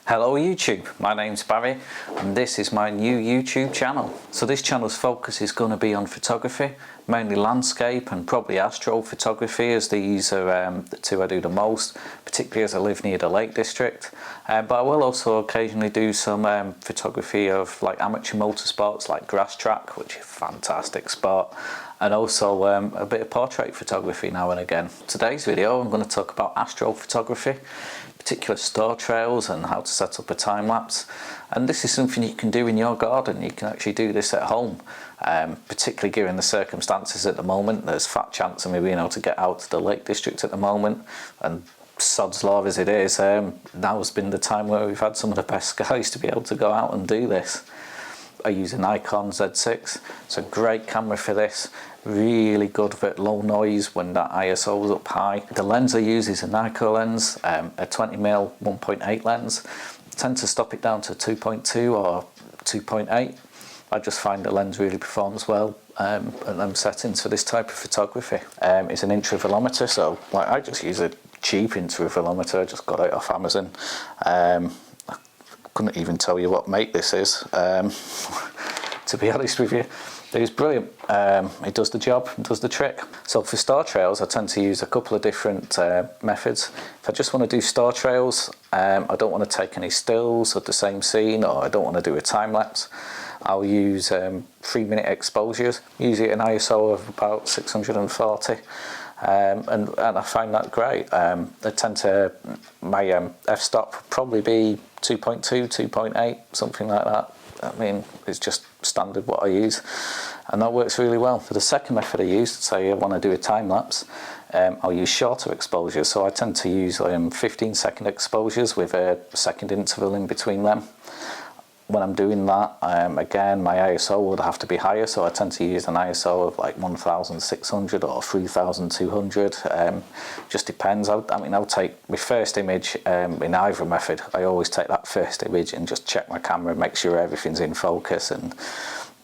Hello YouTube, my name's Barry and this is my new YouTube channel. So this channel's focus is going to be on photography, mainly landscape and probably astrophotography, as these are the two I do the most, particularly as I live near the Lake District. But I will also occasionally do some photography of like amateur motorsports like grass track, which is a fantastic sport, and also a bit of portrait photography now and again. Today's video I'm going to talk about astrophotography, particular star trails and how to set up a time-lapse. And this is something you can do in your garden. You can actually do this at home, particularly given the circumstances at the moment. There's fat chance of me being able to get out to the Lake District at the moment, and sod's law as it is, now's been the time where we've had some of the best skies to be able to go out and do this. I use a Nikon Z6, it's a great camera for this, really good for low noise when that ISO is up high. The lens I use is a Nikon lens, a 20mm 1.8 lens. I tend to stop it down to 2.2 or 2.8. I just find the lens really performs well at them settings for this type of photography. It's an intervalometer, so like, I just use a cheap intervalometer, I just got it off Amazon. Couldn't even tell you what make this is, to be honest with you. It's brilliant. It does the job, it does the trick. So for star trails I tend to use a couple of different methods. If I just want to do star trails, I don't want to take any stills of the same scene, or I don't want to do a time-lapse, I'll use 3-minute exposures, usually an ISO of about 640. And I find that great. I tend to, my f-stop probably be 2.2, 2.8, something like that. I mean, it's just standard what I use, and that works really well. For the second method I use, say I want to do a time-lapse, I'll use shorter exposures. So I tend to use 15-second exposures with a second interval in between them. When I'm doing that, again, my ISO would have to be higher, so I tend to use an ISO of like 1600 or 3200. Just depends. I mean, I'll take my first image in either method. I always take that first image and just check my camera, make sure everything's in focus, and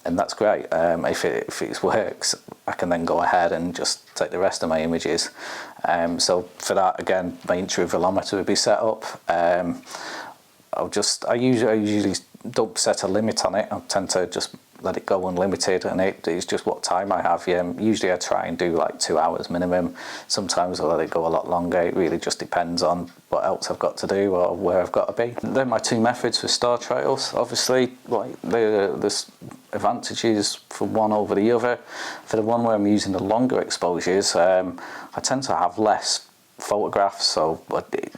that's great. If it works, I can then go ahead and just take the rest of my images. So for that, again, my intervalometer would be set up. I usually don't set a limit on it. I tend to just let it go unlimited, and it's just what time I have. Usually I try and do like 2 hours minimum. Sometimes I let it go a lot longer. It really just depends on what else I've got to do or where I've got to be. They're my two methods for star trails. Obviously, like there's advantages for one over the other. For the one where I'm using the longer exposures, I tend to have less photographs, so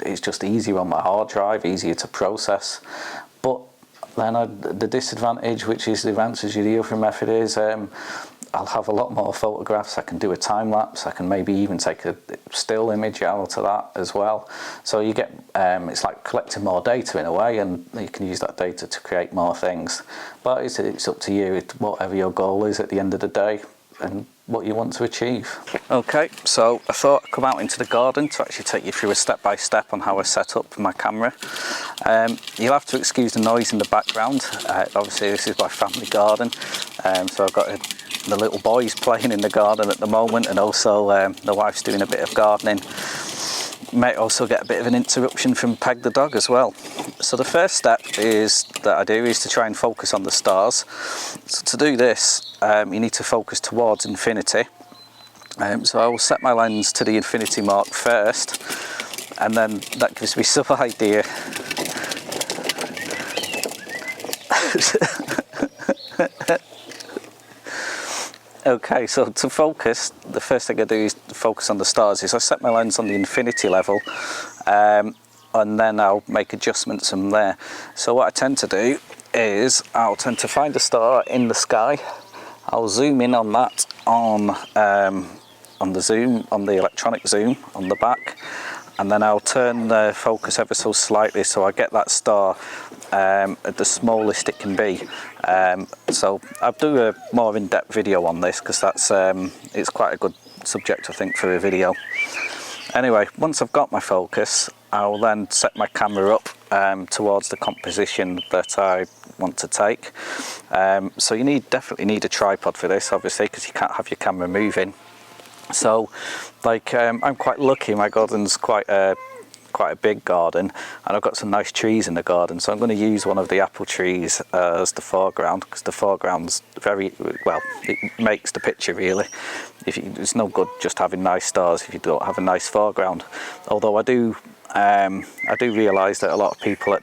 it's just easier on my hard drive, easier to process. But then the disadvantage, which is the advantage of the other method, is I'll have a lot more photographs. I can do a time-lapse, I can maybe even take a still image out of that as well. So you get, it's like collecting more data in a way, and you can use that data to create more things. But it's up to you, whatever your goal is at the end of the day and what you want to achieve. Okay, so I thought I'd come out into the garden to actually take you through a step-by-step on how I set up my camera. You'll have to excuse the noise in the background. Obviously this is my family garden, so I've got the little boys playing in the garden at the moment, and also the wife's doing a bit of gardening. Might also get a bit of an interruption from Peg the dog as well. So the first step that I do is to try and focus on the stars. So to do this, you need to focus towards infinity. So I will set my lens to the infinity mark first, and then that gives me some idea. Okay, so to focus, the first thing I do is focus on the stars. I set my lens on the infinity level, and then I'll make adjustments from there. So what I tend to do is I'll tend to find a star in the sky. I'll zoom in on that on the electronic zoom on the back, and then I'll turn the focus ever so slightly so I get that star at the smallest it can be. So I'll do a more in-depth video on this, because that's it's quite a good subject I think for a video. Anyway, once I've got my focus, I'll then set my camera up towards the composition that I want to take. So you definitely need a tripod for this, obviously, because you can't have your camera moving. So like I'm quite lucky, my garden's quite quite a big garden, and I've got some nice trees in the garden, so I'm going to use one of the apple trees as the foreground, because the foreground's very well, it makes the picture really. It's no good just having nice stars if you don't have a nice foreground. Although I do realise that a lot of people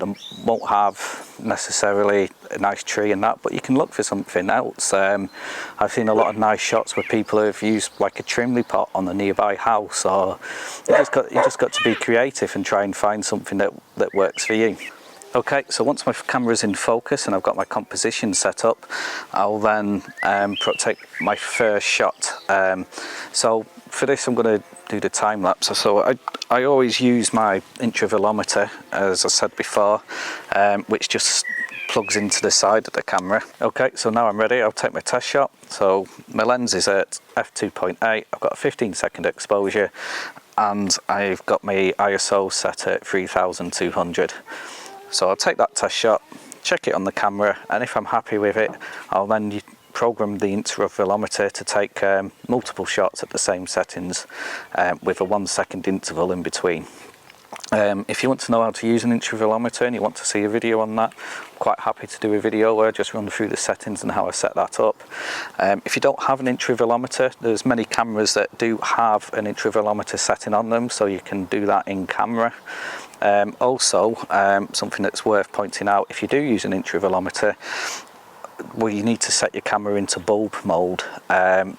won't have necessarily a nice tree and that, but you can look for something else. I've seen a lot of nice shots where people have used like a trimley pot on a nearby house, or you just got to be creative and try and find something that works for you. Okay, so once my camera's in focus and I've got my composition set up, I'll then take my first shot. So for this I'm going to do the time lapse. So I always use my intravalometer, as I said before, which just plugs into the side of the camera. Okay, so now I'm ready. I'll take my test shot. So my lens is at f2.8. I've got a 15-second exposure, and I've got my ISO set at 3200. So I'll take that test shot, check it on the camera, and if I'm happy with it, I'll then program the intervalometer to take multiple shots at the same settings with a 1 second interval in between. If you want to know how to use an intervalometer and you want to see a video on that, I'm quite happy to do a video where I just run through the settings and how I set that up. If you don't have an intervalometer, there's many cameras that do have an intervalometer setting on them, so you can do that in camera. Also, something that's worth pointing out, if you do use an intervalometer, well, you need to set your camera into bulb mode,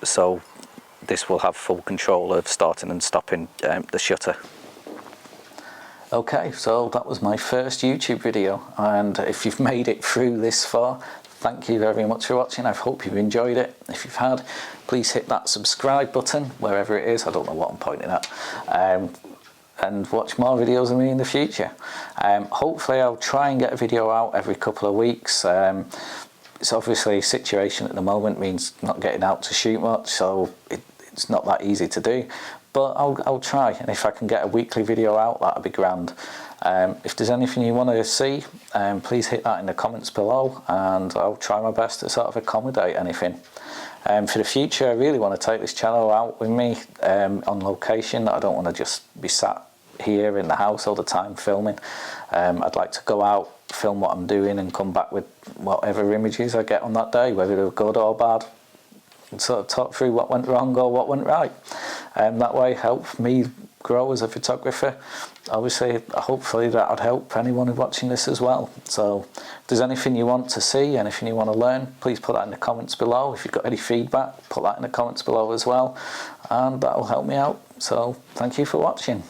so this will have full control of starting and stopping the shutter. Okay, so that was my first YouTube video, and if you've made it through this far, thank you very much for watching. I hope you've enjoyed it. If you've had, please hit that subscribe button wherever it is. I don't know what I'm pointing at. And watch more videos of me in the future. Hopefully I'll try and get a video out every couple of weeks. It's obviously a situation at the moment means not getting out to shoot much, so it's not that easy to do, but I'll try, and if I can get a weekly video out, that'd be grand. If there's anything you want to see, please hit that in the comments below, and I'll try my best to sort of accommodate anything. For the future, I really want to take this channel out with me on location. I don't want to just be sat here in the house all the time filming. I'd like to go out, film what I'm doing, and come back with whatever images I get on that day, whether they're good or bad, and sort of talk through what went wrong or what went right. That way help me grow as a photographer. Obviously, hopefully that would help anyone who's watching this as well. So if there's anything you want to see, anything you want to learn, please put that in the comments below. If you've got any feedback, put that in the comments below as well, and that will help me out. So thank you for watching.